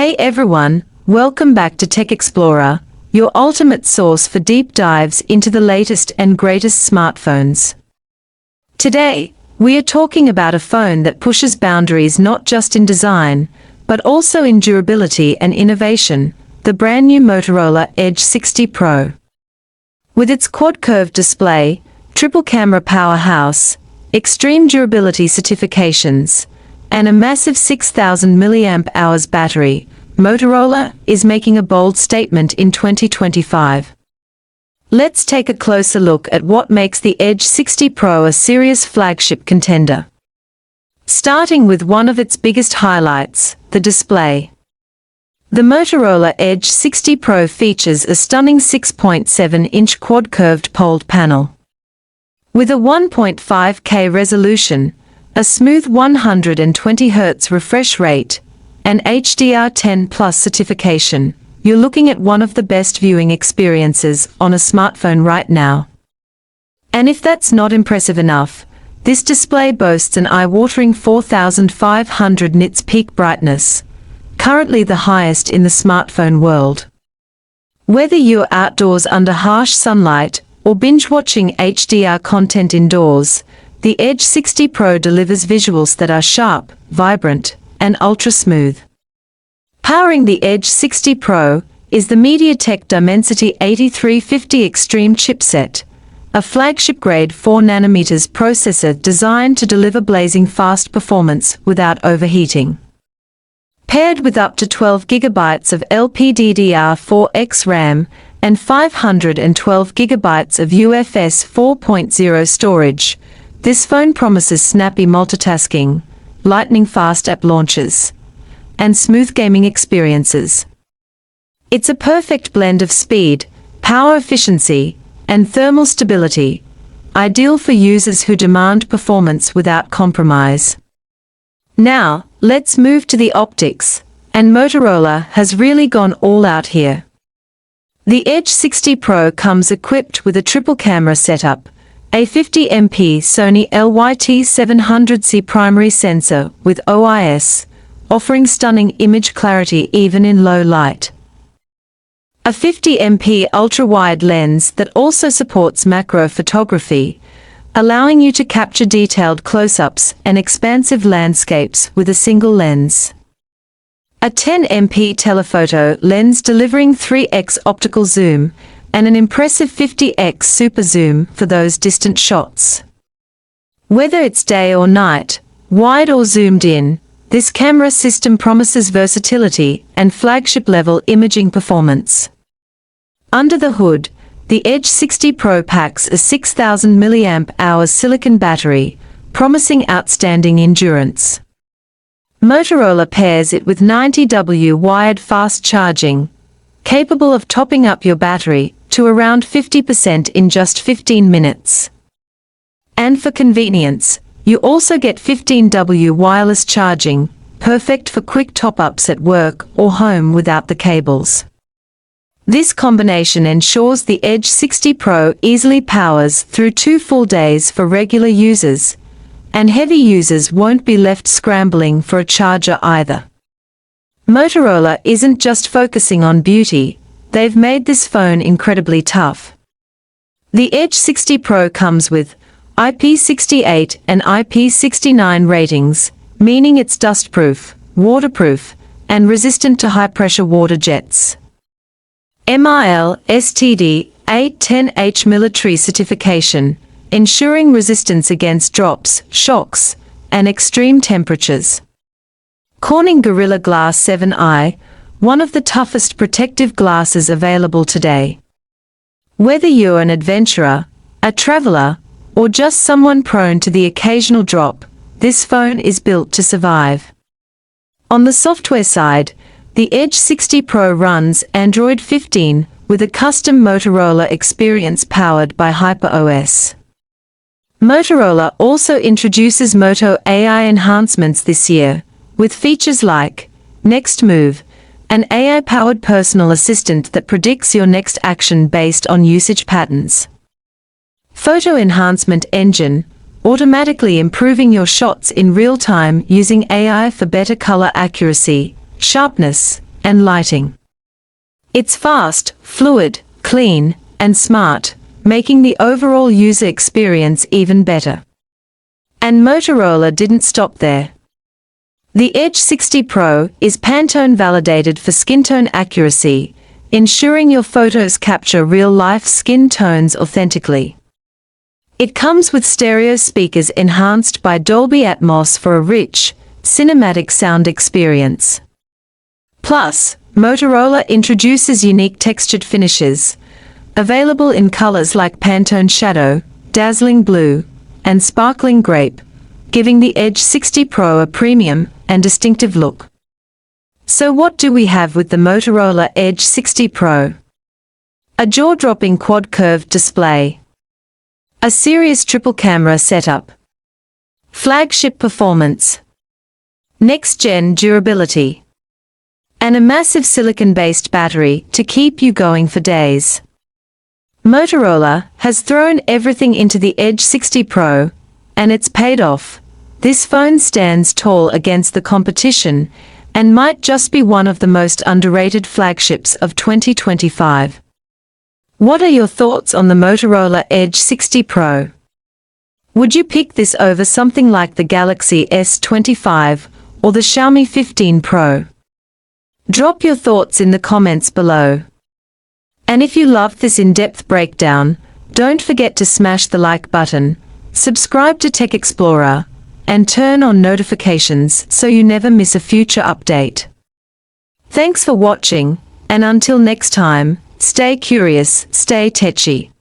Hey everyone, welcome back to Tech Explorer, your ultimate source for deep dives into the latest and greatest smartphones. Today, we are talking about a phone that pushes boundaries not just in design, but also in durability and innovation, the brand new Motorola Edge 60 Pro. With its quad-curved display, triple camera powerhouse, extreme durability certifications, and a massive 6,000 mAh battery, Motorola is making a bold statement in 2025. Let's take a closer look at what makes the Edge 60 Pro a serious flagship contender. Starting with one of its biggest highlights, the display. The Motorola Edge 60 Pro features a stunning 6.7-inch quad-curved POLED panel. With a 1.5K resolution, a smooth 120Hz refresh rate, and HDR10+ certification, you're looking at one of the best viewing experiences on a smartphone right now. And if that's not impressive enough, this display boasts an eye-watering 4,500 nits peak brightness, currently the highest in the smartphone world. Whether you're outdoors under harsh sunlight or binge-watching HDR content indoors, the Edge 60 Pro delivers visuals that are sharp, vibrant, and ultra-smooth. Powering the Edge 60 Pro is the MediaTek Dimensity 8350 Extreme chipset, a flagship-grade 4nm processor designed to deliver blazing fast performance without overheating. Paired with up to 12 GB of LPDDR4X RAM and 512 GB of UFS 4.0 storage, this phone promises snappy multitasking, lightning-fast app launches, and smooth gaming experiences. It's a perfect blend of speed, power efficiency, and thermal stability, ideal for users who demand performance without compromise. Now, let's move to the optics, and Motorola has really gone all out here. The Edge 60 Pro comes equipped with a triple camera setup, a 50MP Sony LYT700C primary sensor with OIS, offering stunning image clarity even in low light. A 50MP ultra-wide lens that also supports macro photography, allowing you to capture detailed close-ups and expansive landscapes with a single lens. A 10MP telephoto lens delivering 3x optical zoom, and an impressive 50x super zoom for those distant shots. Whether it's day or night, wide or zoomed in, this camera system promises versatility and flagship-level imaging performance. Under the hood, the Edge 60 Pro packs a 6,000 mAh silicon battery, promising outstanding endurance. Motorola pairs it with 90W wired fast charging, capable of topping up your battery to around 50% in just 15 minutes. And for convenience, you also get 15W wireless charging, perfect for quick top-ups at work or home without the cables. This combination ensures the Edge 60 Pro easily powers through 2 full days for regular users, and heavy users won't be left scrambling for a charger either. Motorola isn't just focusing on beauty, they've made this phone incredibly tough. The Edge 60 Pro comes with IP68 and IP69 ratings, meaning it's dustproof, waterproof, and resistant to high-pressure water jets. MIL STD 810H military certification, ensuring resistance against drops, shocks, and extreme temperatures. Corning Gorilla Glass 7i, one of the toughest protective glasses available today. Whether you're an adventurer, a traveler, or just someone prone to the occasional drop, this phone is built to survive. On the software side, the Edge 60 Pro runs Android 15 with a custom Motorola experience powered by HyperOS. Motorola also introduces Moto AI enhancements this year, with features like Next Move, an AI-powered personal assistant that predicts your next action based on usage patterns. Photo Enhancement Engine, automatically improving your shots in real time using AI for better color accuracy, sharpness, and lighting. It's fast, fluid, clean, and smart, making the overall user experience even better. And Motorola didn't stop there. The Edge 60 Pro is Pantone validated for skin tone accuracy, ensuring your photos capture real-life skin tones authentically. It comes with stereo speakers enhanced by Dolby Atmos for a rich, cinematic sound experience. Plus, Motorola introduces unique textured finishes, available in colors like Pantone Shadow, Dazzling Blue, and Sparkling Grape, giving the Edge 60 Pro a premium and distinctive look. So what do we have with the Motorola Edge 60 Pro? A jaw-dropping quad-curved display. A serious triple-camera setup. Flagship performance. Next-gen durability. And a massive silicon-based battery to keep you going for days. Motorola has thrown everything into the Edge 60 Pro, and it's paid off. This phone stands tall against the competition and might just be one of the most underrated flagships of 2025. What are your thoughts on the Motorola Edge 60 Pro? Would you pick this over something like the Galaxy S25 or the Xiaomi 15 Pro? Drop your thoughts in the comments below. And if you loved this in-depth breakdown, don't forget to smash the like button, subscribe to Tech Explorer, and turn on notifications so you never miss a future update. Thanks for watching, and until next time, stay curious, stay techy.